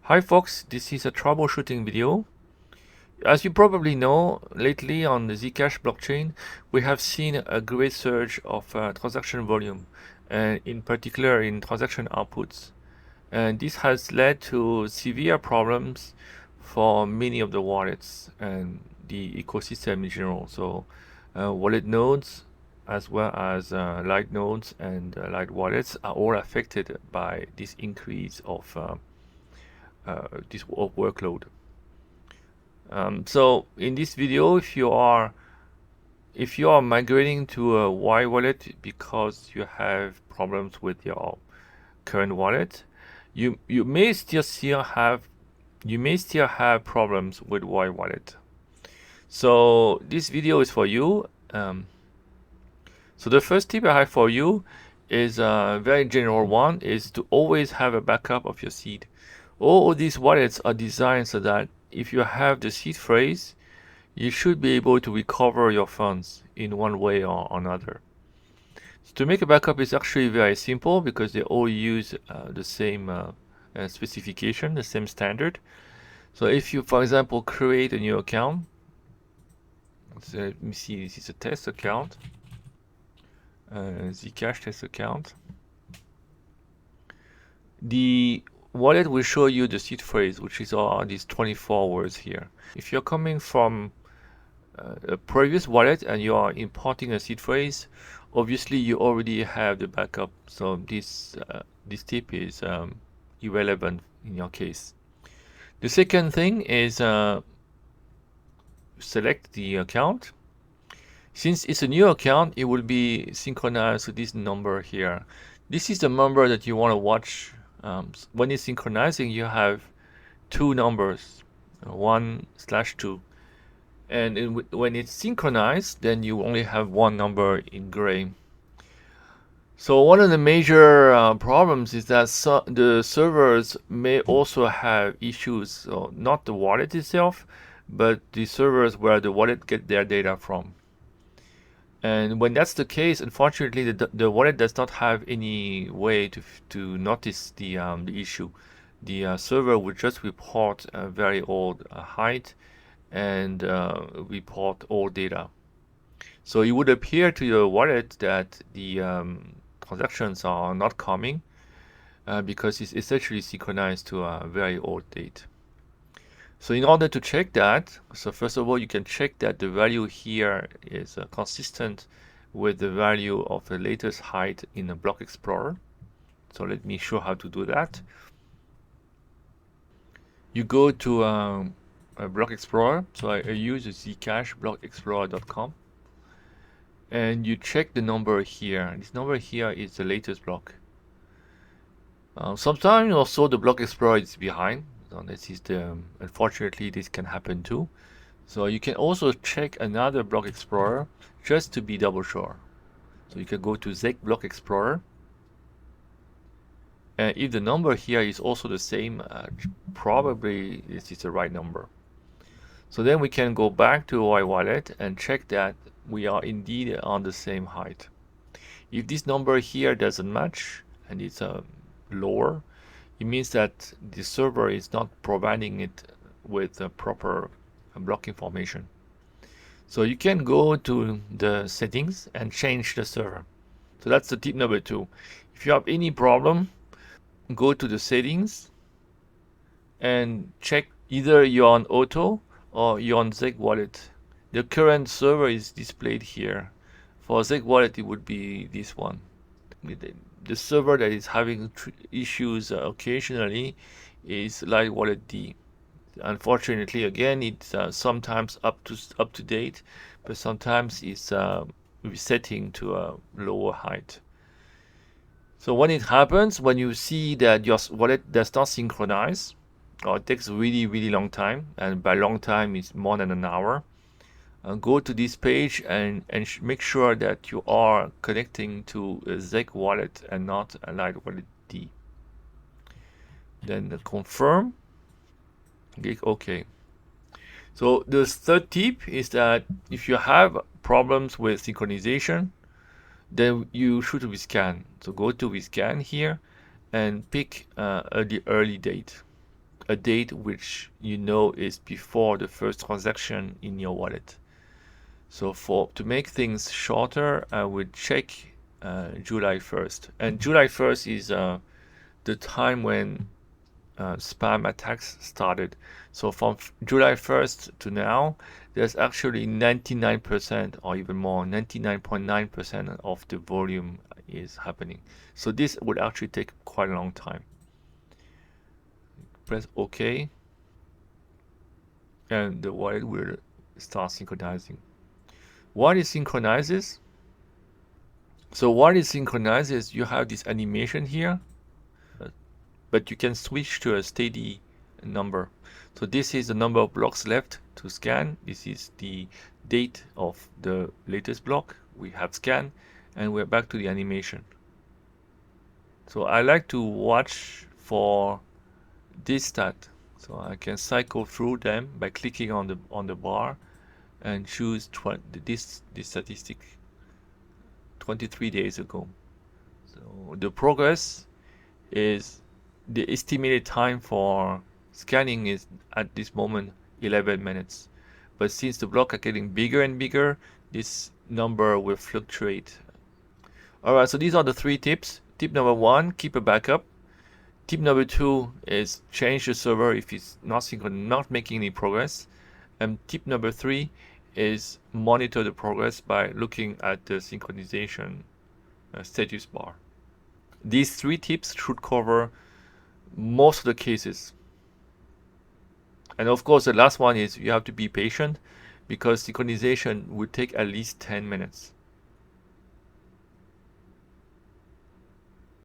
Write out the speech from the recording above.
Hi folks, this is a troubleshooting video. As you probably know, lately on the Zcash blockchain, we have seen a great surge of transaction volume, and in particular in transaction outputs. And this has led to severe problems for many of the wallets and the ecosystem in general. So wallet nodes as well as light nodes and light wallets are all affected by this increase of this workload. So in this video, if you are migrating to a YWallet because you have problems with your current wallet, you may still have problems with YWallet. So this video is for you. So the first tip I have for you is a very general one: is to always have a backup of your seed. All of these wallets are designed so that if you have the seed phrase, you should be able to recover your funds in one way or another. So to make a backup is actually very simple because they all use the same specification, the same standard. So if you, for example, create a new account, so let me see, this is a test account, Zcash test account. The wallet will show you the seed phrase, which is all these 24 words here. If you're coming from a previous wallet and you are importing a seed phrase, obviously you already have the backup. So this tip is irrelevant in your case. The second thing is select the account. Since it's a new account, it will be synchronized to this number here. This is the number that you want to watch. When it's synchronizing, you have two numbers, 1/2. And when it's synchronized, then you only have one number in gray. So one of the major problems is that the servers may also have issues. So not the wallet itself, but the servers where the wallet get their data from. And when that's the case, unfortunately, the wallet does not have any way to notice the issue. The server would just report a very old height and report all data. So it would appear to your wallet that the transactions are not coming because it's essentially synchronized to a very old date. So in order to check that, so first of all, you can check that the value here is consistent with the value of the latest height in the Block Explorer. So let me show how to do that. You go to a Block Explorer. So I use Zcash blockexplorer.com. And you check the number here. This number here is the latest block. Sometimes also the Block Explorer is behind. So this is unfortunately this can happen too. So you can also check another Block Explorer just to be double sure. So you can go to Zeg Block Explorer. And if the number here is also the same, probably this is the right number. So then we can go back to YWallet and check that we are indeed on the same height. If this number here doesn't match and it's lower, it means that the server is not providing it with the proper block information. So you can go to the settings and change the server. So that's the tip number 2. If you have any problem, go to the settings and check either you're on auto or you're on Zeg Wallet. The current server is displayed here. For Zeg Wallet, it would be this one. The server that is having issues occasionally is Light Wallet D. Unfortunately, again, it's sometimes up to date, but sometimes it's resetting to a lower height. So when it happens, when you see that your wallet does not synchronize, or it takes a really long time, and by long time it's more than an hour, go to this page and make sure that you are connecting to a Zeg wallet and not a Light Wallet D. Then confirm, click OK. So the third tip is that if you have problems with synchronization, then you should rescan. So go to rescan here and pick the early date. a date which you know is before the first transaction in your wallet. So to make things shorter, I would check July 1st. And July 1st is the time when spam attacks started. So from July 1st to now, there's actually 99% or even more, 99.9% of the volume is happening. So this would actually take quite a long time. Press OK, and the wallet will start synchronizing. While it synchronizes, so while it synchronizes, you have this animation here, but you can switch to a steady number. So this is the number of blocks left to scan. This is the date of the latest block we have scanned, and we're back to the animation. So I like to watch for this stat. So I can cycle through them by clicking on the bar and choose this statistic 23 days ago. So the progress is the estimated time for scanning is at this moment 11 minutes. But since the blocks are getting bigger and bigger, this number will fluctuate. Alright, so these are the 3 tips. Tip number 1, keep a backup. Tip number 2 is change the server if it's not making any progress. And tip number 3 is monitor the progress by looking at the synchronization status bar. These 3 tips should cover most of the cases. And of course, the last one is you have to be patient because synchronization would take at least 10 minutes.